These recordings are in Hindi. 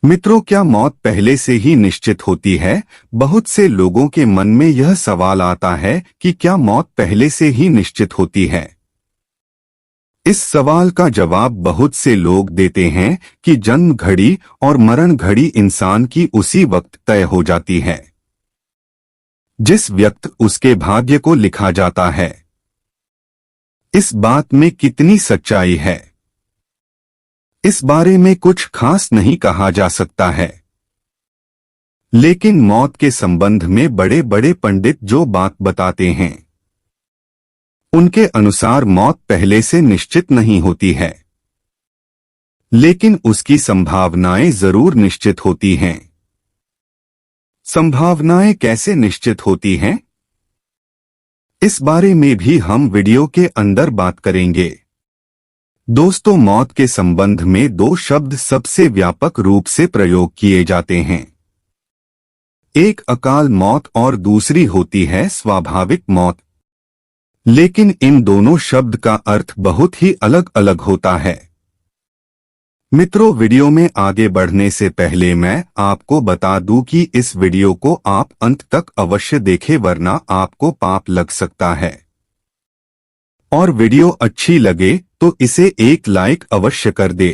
मित्रों, क्या मौत पहले से ही निश्चित होती है? बहुत से लोगों के मन में यह सवाल आता है कि क्या मौत पहले से ही निश्चित होती है। इस सवाल का जवाब बहुत से लोग देते हैं कि जन्म घड़ी और मरण घड़ी इंसान की उसी वक्त तय हो जाती है जिस वक्त उसके भाग्य को लिखा जाता है। इस बात में कितनी सच्चाई है, इस बारे में कुछ खास नहीं कहा जा सकता है। लेकिन मौत के संबंध में बड़े बड़े पंडित जो बात बताते हैं, उनके अनुसार मौत पहले से निश्चित नहीं होती है, लेकिन उसकी संभावनाएं जरूर निश्चित होती हैं। संभावनाएं कैसे निश्चित होती हैं, इस बारे में भी हम वीडियो के अंदर बात करेंगे। दोस्तों, मौत के संबंध में दो शब्द सबसे व्यापक रूप से प्रयोग किए जाते हैं। एक अकाल मौत और दूसरी होती है स्वाभाविक मौत। लेकिन इन दोनों शब्द का अर्थ बहुत ही अलग अलग होता है। मित्रों, वीडियो में आगे बढ़ने से पहले मैं आपको बता दूं कि इस वीडियो को आप अंत तक अवश्य देखें, वरना आपको पाप लग सकता है। और वीडियो अच्छी लगे तो इसे एक लाइक अवश्य कर दे।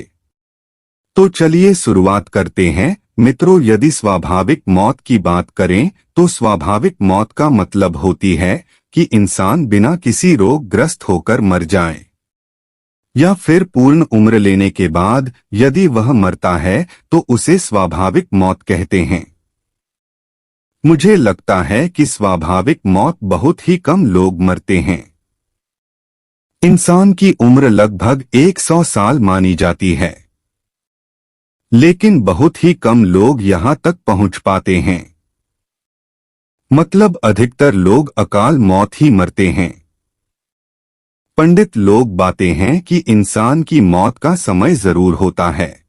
तो चलिए शुरुआत करते हैं। मित्रों, यदि स्वाभाविक मौत की बात करें तो स्वाभाविक मौत का मतलब होती है कि इंसान बिना किसी रोग ग्रस्त होकर मर जाए, या फिर पूर्ण उम्र लेने के बाद यदि वह मरता है तो उसे स्वाभाविक मौत कहते हैं। मुझे लगता है कि स्वाभाविक मौत बहुत ही कम लोग मरते हैं। इंसान की उम्र लगभग 100 साल मानी जाती है, लेकिन बहुत ही कम लोग यहां तक पहुंच पाते हैं। मतलब अधिकतर लोग अकाल मौत ही मरते हैं। पंडित लोग बातें हैं कि इंसान की मौत का समय जरूर होता है,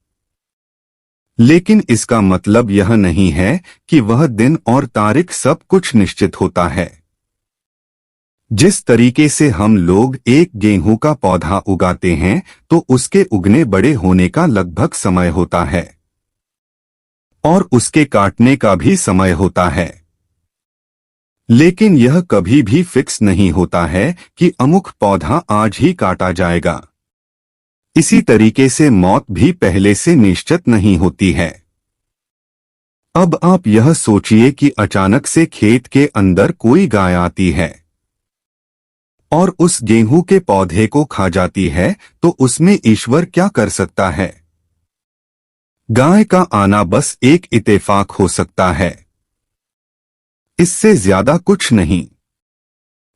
लेकिन इसका मतलब यह नहीं है कि वह दिन और तारीख सब कुछ निश्चित होता है। जिस तरीके से हम लोग एक गेहूं का पौधा उगाते हैं तो उसके उगने बड़े होने का लगभग समय होता है, और उसके काटने का भी समय होता है। लेकिन यह कभी भी फिक्स नहीं होता है कि अमुक पौधा आज ही काटा जाएगा। इसी तरीके से मौत भी पहले से निश्चित नहीं होती है। अब आप यह सोचिए कि अचानक से खेत के अंदर कोई गाय आती है और उस गेहूं के पौधे को खा जाती है, तो उसमें ईश्वर क्या कर सकता है? गाय का आना बस एक इत्तेफाक हो सकता है, इससे ज्यादा कुछ नहीं।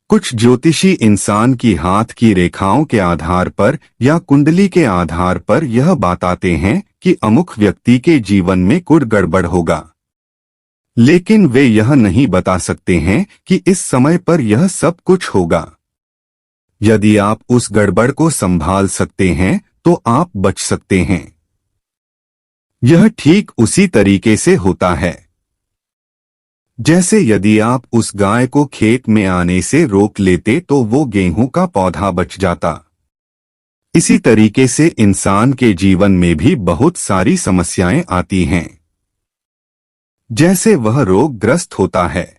कुछ ज्योतिषी इंसान की हाथ की रेखाओं के आधार पर या कुंडली के आधार पर यह बताते हैं कि अमुक व्यक्ति के जीवन में कुछ गड़बड़ होगा, लेकिन वे यह नहीं बता सकते हैं कि इस समय पर यह सब कुछ होगा। यदि आप उस गड़बड़ को संभाल सकते हैं तो आप बच सकते हैं। यह ठीक उसी तरीके से होता है जैसे यदि आप उस गाय को खेत में आने से रोक लेते तो वो गेहूं का पौधा बच जाता। इसी तरीके से इंसान के जीवन में भी बहुत सारी समस्याएं आती हैं। जैसे वह रोगग्रस्त होता है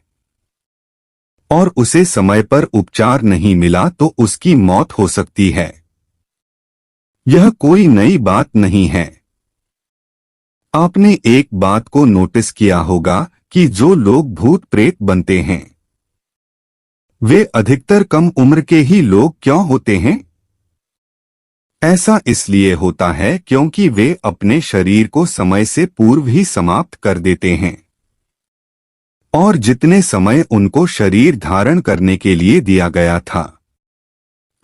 और उसे समय पर उपचार नहीं मिला तो उसकी मौत हो सकती है। यह कोई नई बात नहीं है। आपने एक बात को नोटिस किया होगा कि जो लोग भूत प्रेत बनते हैं वे अधिकतर कम उम्र के ही लोग क्यों होते हैं? ऐसा इसलिए होता है क्योंकि वे अपने शरीर को समय से पूर्व ही समाप्त कर देते हैं, और जितने समय उनको शरीर धारण करने के लिए दिया गया था,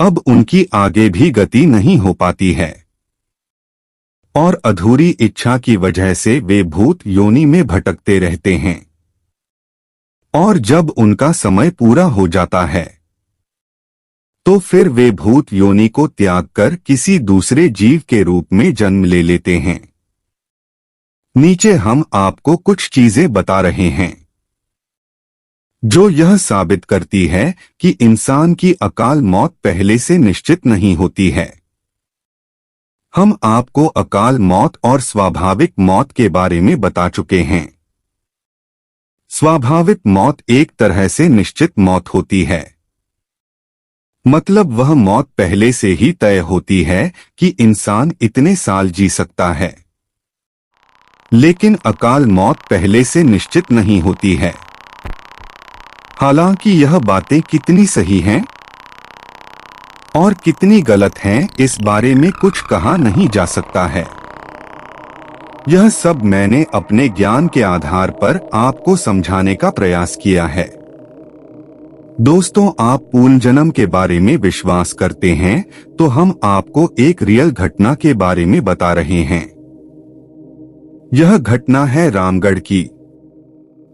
अब उनकी आगे भी गति नहीं हो पाती है, और अधूरी इच्छा की वजह से वे भूत योनि में भटकते रहते हैं। और जब उनका समय पूरा हो जाता है तो फिर वे भूत योनि को त्याग कर किसी दूसरे जीव के रूप में जन्म ले लेते हैं। नीचे हम आपको कुछ चीजें बता रहे हैं जो यह साबित करती है कि इंसान की अकाल मौत पहले से निश्चित नहीं होती है। हम आपको अकाल मौत और स्वाभाविक मौत के बारे में बता चुके हैं। स्वाभाविक मौत एक तरह से निश्चित मौत होती है, मतलब वह मौत पहले से ही तय होती है कि इंसान इतने साल जी सकता है। लेकिन अकाल मौत पहले से निश्चित नहीं होती है। हालांकि यह बातें कितनी सही हैं और कितनी गलत हैं, इस बारे में कुछ कहा नहीं जा सकता है। यह सब मैंने अपने ज्ञान के आधार पर आपको समझाने का प्रयास किया है। दोस्तों, आप पुनर्जन्म के बारे में विश्वास करते हैं, तो हम आपको एक रियल घटना के बारे में बता रहे हैं। यह घटना है रामगढ़ की।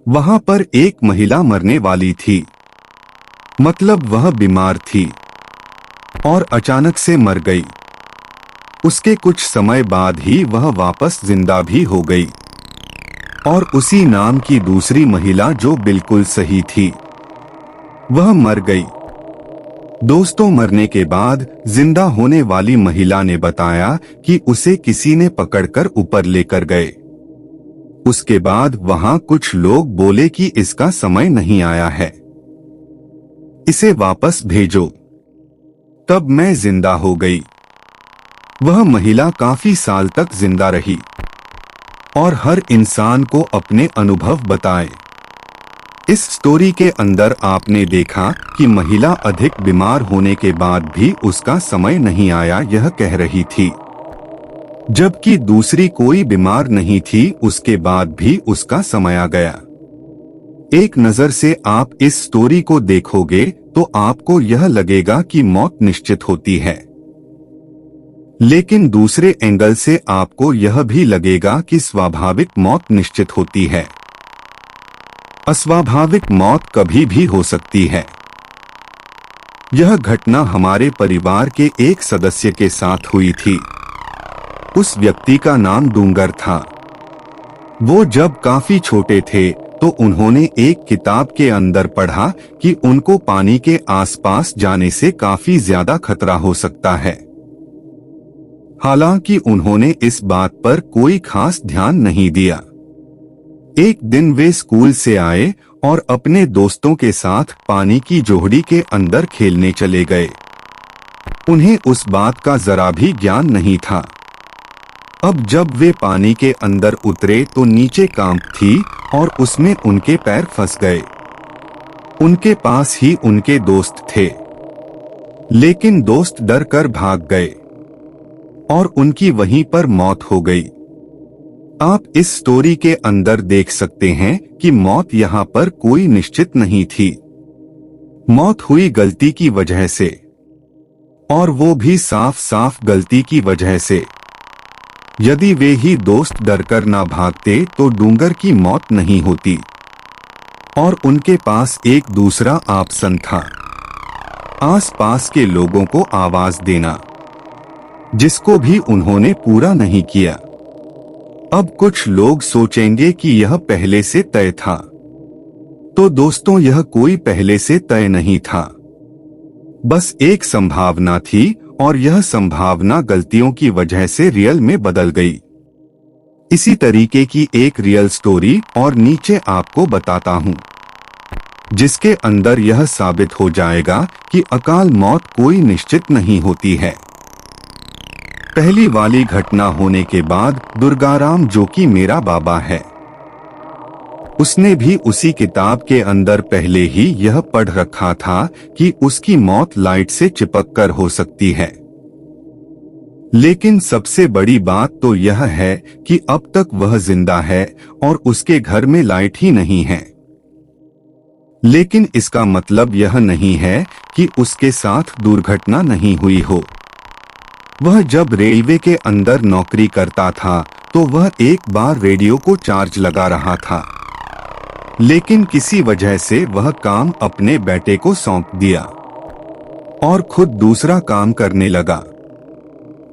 वहां पर एक महिला मरने वाली थी, मतलब वह बीमार थी और अचानक से मर गई। उसके कुछ समय बाद ही वह वापस जिंदा भी हो गई और उसी नाम की दूसरी महिला जो बिल्कुल सही थी, वह मर गई। दोस्तों, मरने के बाद जिंदा होने वाली महिला ने बताया कि उसे किसी ने पकड़कर ऊपर लेकर गए। उसके बाद वहां कुछ लोग बोले कि इसका समय नहीं आया है, इसे वापस भेजो। तब मैं जिंदा हो गई। वह महिला काफी साल तक जिंदा रही और हर इंसान को अपने अनुभव बताए। इस स्टोरी के अंदर आपने देखा कि महिला अधिक बीमार होने के बाद भी उसका समय नहीं आया, यह कह रही थी, जबकि दूसरी कोई बीमार नहीं थी, उसके बाद भी उसका समय आ गया। एक नजर से आप इस स्टोरी को देखोगे तो आपको यह लगेगा कि मौत निश्चित होती है, लेकिन दूसरे एंगल से आपको यह भी लगेगा कि स्वाभाविक मौत निश्चित होती है। अस्वाभाविक मौत कभी भी हो सकती है। यह घटना हमारे परिवार के एक सदस्य के साथ हुई थी। उस व्यक्ति का नाम डूंगर था। वो जब काफी छोटे थे तो उन्होंने एक किताब के अंदर पढ़ा कि उनको पानी के आसपास जाने से काफी ज्यादा खतरा हो सकता है। हालांकि उन्होंने इस बात पर कोई खास ध्यान नहीं दिया। एक दिन वे स्कूल से आए और अपने दोस्तों के साथ पानी की जोहड़ी के अंदर खेलने चले गए। उन्हें उस बात का जरा भी ज्ञान नहीं था। अब जब वे पानी के अंदर उतरे तो नीचे कांप थी और उसमें उनके पैर फंस गए। उनके पास ही उनके दोस्त थे, लेकिन दोस्त डर कर भाग गए और उनकी वहीं पर मौत हो गई। आप इस स्टोरी के अंदर देख सकते हैं कि मौत यहाँ पर कोई निश्चित नहीं थी। मौत हुई गलती की वजह से, और वो भी साफ साफ गलती की वजह से। यदि वे ही दोस्त डरकर ना भागते तो डूंगर की मौत नहीं होती और उनके पास एक दूसरा ऑप्शन था, आसपास के लोगों को आवाज देना, जिसको भी उन्होंने पूरा नहीं किया। अब कुछ लोग सोचेंगे कि यह पहले से तय था। तो दोस्तों, यह कोई पहले से तय नहीं था, बस एक संभावना थी और यह संभावना गलतियों की वजह से रियल में बदल गई। इसी तरीके की एक रियल स्टोरी और नीचे आपको बताता हूं, जिसके अंदर यह साबित हो जाएगा कि अकाल मौत कोई निश्चित नहीं होती है। पहली वाली घटना होने के बाद दुर्गाराम, जो कि मेरा बाबा है, उसने भी उसी किताब के अंदर पहले ही यह पढ़ रखा था कि उसकी मौत लाइट से चिपक कर हो सकती है। लेकिन सबसे बड़ी बात तो यह है कि अब तक वह जिंदा है और उसके घर में लाइट ही नहीं है। लेकिन इसका मतलब यह नहीं है कि उसके साथ दुर्घटना नहीं हुई हो। वह जब रेलवे के अंदर नौकरी करता था तो वह एक बार रेडियो को चार्ज लगा रहा था, लेकिन किसी वजह से वह काम अपने बेटे को सौंप दिया और खुद दूसरा काम करने लगा।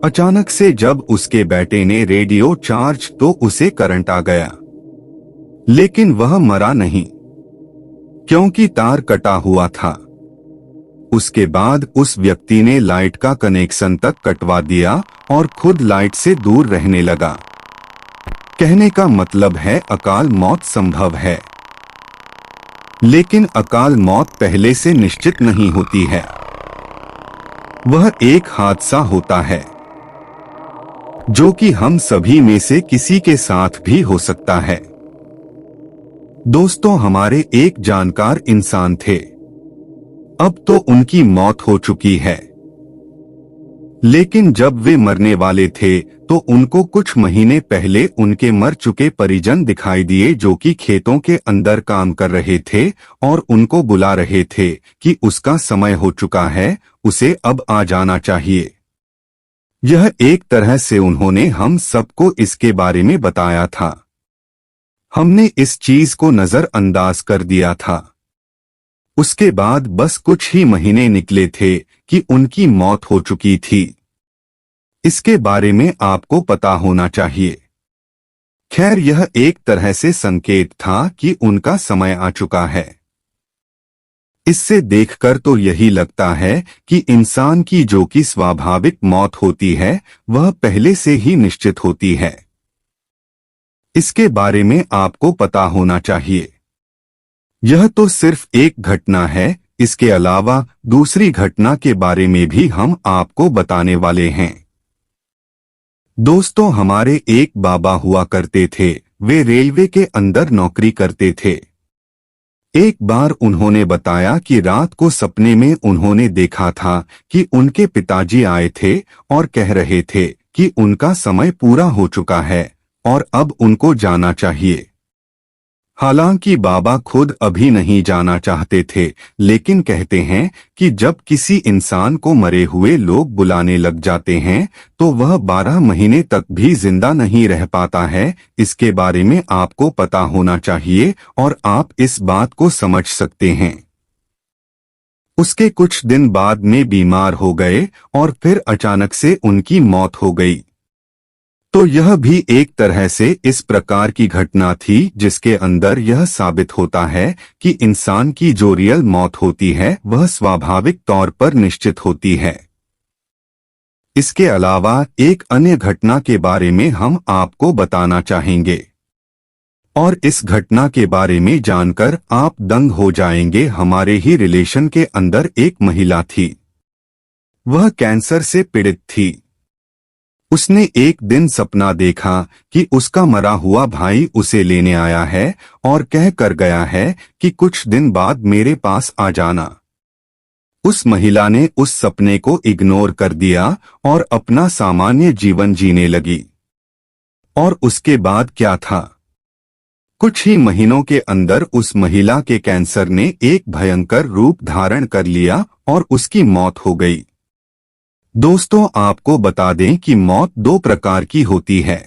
अचानक से जब उसके बेटे ने रेडियो चार्ज तो उसे करंट आ गया, लेकिन वह मरा नहीं, क्योंकि तार कटा हुआ था। उसके बाद उस व्यक्ति ने लाइट का कनेक्शन तक कटवा दिया और खुद लाइट से दूर रहने लगा। कहने का मतलब है अकाल मौत संभव है, लेकिन अकाल मौत पहले से निश्चित नहीं होती है। वह एक हादसा होता है जो कि हम सभी में से किसी के साथ भी हो सकता है। दोस्तों, हमारे एक जानकार इंसान थे, अब तो उनकी मौत हो चुकी है, लेकिन जब वे मरने वाले थे तो उनको कुछ महीने पहले उनके मर चुके परिजन दिखाई दिए जो कि खेतों के अंदर काम कर रहे थे और उनको बुला रहे थे कि उसका समय हो चुका है, उसे अब आ जाना चाहिए। यह एक तरह से उन्होंने हम सबको इसके बारे में बताया था। हमने इस चीज को नजरअंदाज कर दिया था। उसके बाद बस कुछ ही महीने निकले थे कि उनकी मौत हो चुकी थी। इसके बारे में आपको पता होना चाहिए। खैर, यह एक तरह से संकेत था कि उनका समय आ चुका है। इससे देखकर तो यही लगता है कि इंसान की जो कि स्वाभाविक मौत होती है वह पहले से ही निश्चित होती है। इसके बारे में आपको पता होना चाहिए। यह तो सिर्फ एक घटना है, इसके अलावा दूसरी घटना के बारे में भी हम आपको बताने वाले हैं। दोस्तों, हमारे एक बाबा हुआ करते थे। वे रेलवे के अंदर नौकरी करते थे। एक बार उन्होंने बताया कि रात को सपने में उन्होंने देखा था कि उनके पिताजी आए थे और कह रहे थे कि उनका समय पूरा हो चुका है और अब उनको जाना चाहिए। हालांकि बाबा खुद अभी नहीं जाना चाहते थे, लेकिन कहते हैं कि जब किसी इंसान को मरे हुए लोग बुलाने लग जाते हैं तो वह 12 महीने तक भी जिंदा नहीं रह पाता है। इसके बारे में आपको पता होना चाहिए और आप इस बात को समझ सकते हैं। उसके कुछ दिन बाद में बीमार हो गए और फिर अचानक से उनकी मौत हो गई। तो यह भी एक तरह से इस प्रकार की घटना थी जिसके अंदर यह साबित होता है कि इंसान की जो रियल मौत होती है वह स्वाभाविक तौर पर निश्चित होती है। इसके अलावा एक अन्य घटना के बारे में हम आपको बताना चाहेंगे और इस घटना के बारे में जानकर आप दंग हो जाएंगे। हमारे ही रिलेशन के अंदर एक महिला थी। वह कैंसर से पीड़ित थी। उसने एक दिन सपना देखा कि उसका मरा हुआ भाई उसे लेने आया है और कह कर गया है कि कुछ दिन बाद मेरे पास आ जाना। उस महिला ने उस सपने को इग्नोर कर दिया और अपना सामान्य जीवन जीने लगी। और उसके बाद क्या था? कुछ ही महीनों के अंदर उस महिला के कैंसर ने एक भयंकर रूप धारण कर लिया और उसकी मौत हो गई। दोस्तों, आपको बता दें कि मौत दो प्रकार की होती है।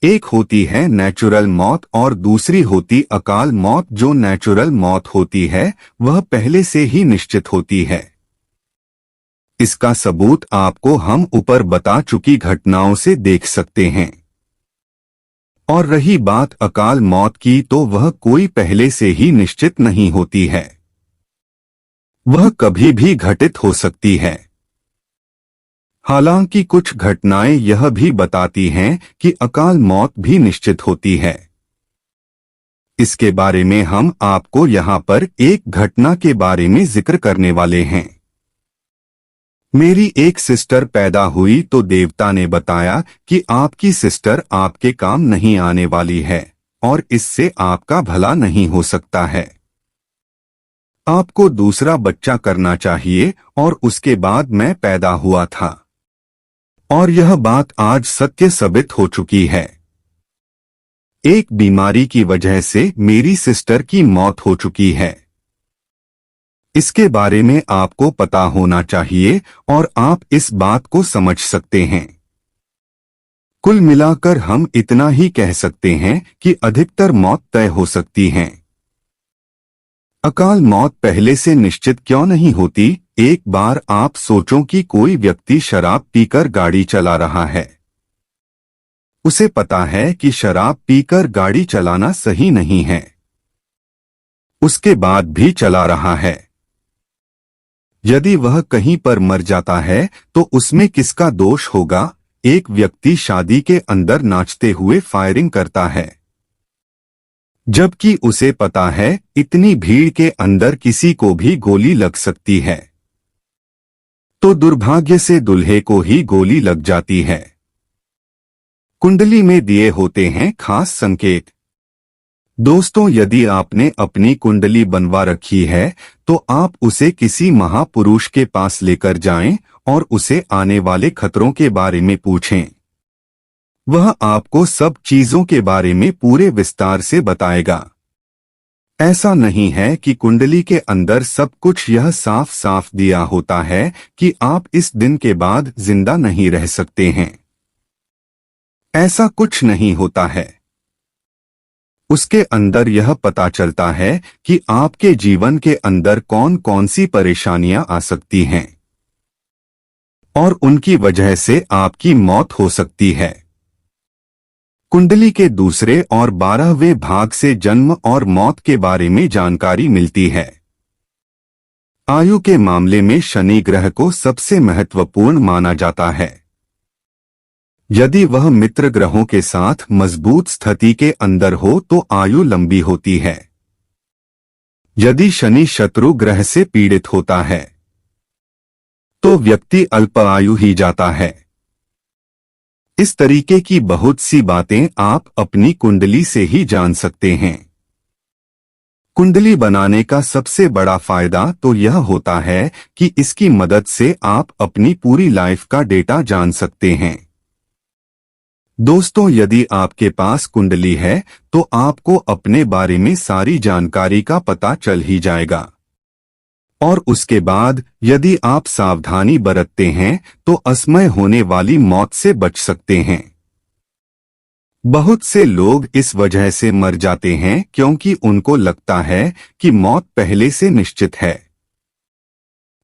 एक होती है नेचुरल मौत और दूसरी होती अकाल मौत। जो नेचुरल मौत होती है वह पहले से ही निश्चित होती है। इसका सबूत आपको हम ऊपर बता चुकी घटनाओं से देख सकते हैं। और रही बात अकाल मौत की, तो वह कोई पहले से ही निश्चित नहीं होती है। वह कभी भी घटित हो सकती है। हालांकि कुछ घटनाएं यह भी बताती हैं कि अकाल मौत भी निश्चित होती है। इसके बारे में हम आपको यहाँ पर एक घटना के बारे में जिक्र करने वाले हैं। मेरी एक सिस्टर पैदा हुई तो देवता ने बताया कि आपकी सिस्टर आपके काम नहीं आने वाली है और इससे आपका भला नहीं हो सकता है। आपको दूसरा बच्चा करना चाहिए। और उसके बाद मैं पैदा हुआ था और यह बात आज सत्य साबित हो चुकी है। एक बीमारी की वजह से मेरी सिस्टर की मौत हो चुकी है। इसके बारे में आपको पता होना चाहिए और आप इस बात को समझ सकते हैं। कुल मिलाकर हम इतना ही कह सकते हैं कि अधिकतर मौत तय हो सकती हैं। अकाल मौत पहले से निश्चित क्यों नहीं होती? एक बार आप सोचो कि कोई व्यक्ति शराब पीकर गाड़ी चला रहा है। उसे पता है कि शराब पीकर गाड़ी चलाना सही नहीं है, उसके बाद भी चला रहा है। यदि वह कहीं पर मर जाता है तो उसमें किसका दोष होगा? एक व्यक्ति शादी के अंदर नाचते हुए फायरिंग करता है, जबकि उसे पता है इतनी भीड़ के अंदर किसी को भी गोली लग सकती है, तो दुर्भाग्य से दूल्हे को ही गोली लग जाती है। कुंडली में दिए होते हैं खास संकेत। दोस्तों, यदि आपने अपनी कुंडली बनवा रखी है तो आप उसे किसी महापुरुष के पास लेकर जाएं और उसे आने वाले खतरों के बारे में पूछें। वह आपको सब चीजों के बारे में पूरे विस्तार से बताएगा। ऐसा नहीं है कि कुंडली के अंदर सब कुछ यह साफ साफ दिया होता है कि आप इस दिन के बाद जिंदा नहीं रह सकते हैं। ऐसा कुछ नहीं होता है। उसके अंदर यह पता चलता है कि आपके जीवन के अंदर कौन कौन सी परेशानियां आ सकती हैं और उनकी वजह से आपकी मौत हो सकती है। कुंडली के दूसरे और 12वें भाग से जन्म और मौत के बारे में जानकारी मिलती है। आयु के मामले में शनि ग्रह को सबसे महत्वपूर्ण माना जाता है। यदि वह मित्र ग्रहों के साथ मजबूत स्थिति के अंदर हो तो आयु लंबी होती है। यदि शनि शत्रु ग्रह से पीड़ित होता है तो व्यक्ति अल्प आयु ही जाता है। इस तरीके की बहुत सी बातें आप अपनी कुंडली से ही जान सकते हैं। कुंडली बनाने का सबसे बड़ा फायदा तो यह होता है कि इसकी मदद से आप अपनी पूरी लाइफ का डेटा जान सकते हैं। दोस्तों, यदि आपके पास कुंडली है तो आपको अपने बारे में सारी जानकारी का पता चल ही जाएगा, और उसके बाद यदि आप सावधानी बरतते हैं तो असमय होने वाली मौत से बच सकते हैं। बहुत से लोग इस वजह से मर जाते हैं क्योंकि उनको लगता है कि मौत पहले से निश्चित है,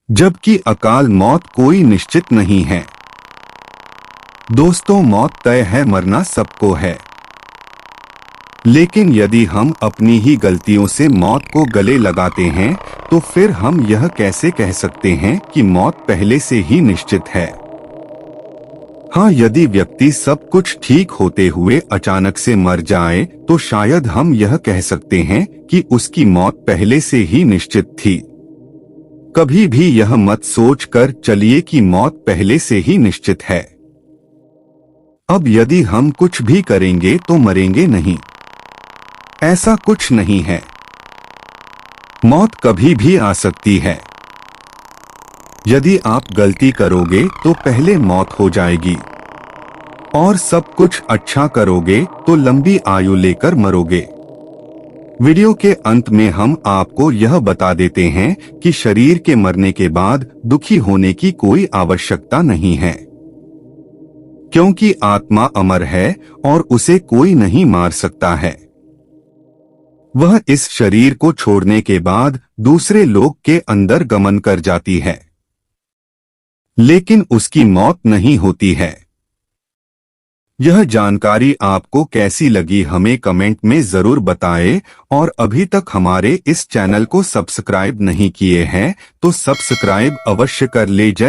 जबकि अकाल मौत कोई निश्चित नहीं है। दोस्तों, मौत तय है, मरना सबको है। लेकिन यदि हम अपनी ही गलतियों से मौत को गले लगाते हैं तो फिर हम यह कैसे कह सकते हैं कि मौत पहले से ही निश्चित है? हाँ, यदि व्यक्ति सब कुछ ठीक होते हुए अचानक से मर जाए तो शायद हम यह कह सकते हैं कि उसकी मौत पहले से ही निश्चित थी। कभी भी यह मत सोचकर चलिए कि मौत पहले से ही निश्चित है। अब यदि हम कुछ भी करेंगे तो मरेंगे नहीं, ऐसा कुछ नहीं है। मौत कभी भी आ सकती है। यदि आप गलती करोगे तो पहले मौत हो जाएगी, और सब कुछ अच्छा करोगे तो लंबी आयु लेकर मरोगे। वीडियो के अंत में हम आपको यह बता देते हैं कि शरीर के मरने के बाद दुखी होने की कोई आवश्यकता नहीं है, क्योंकि आत्मा अमर है और उसे कोई नहीं मार सकता है। वह इस शरीर को छोड़ने के बाद दूसरे लोक के अंदर गमन कर जाती है, लेकिन उसकी मौत नहीं होती है। यह जानकारी आपको कैसी लगी हमें कमेंट में जरूर बताएं, और अभी तक हमारे इस चैनल को सब्सक्राइब नहीं किए हैं तो सब्सक्राइब अवश्य कर ले। जय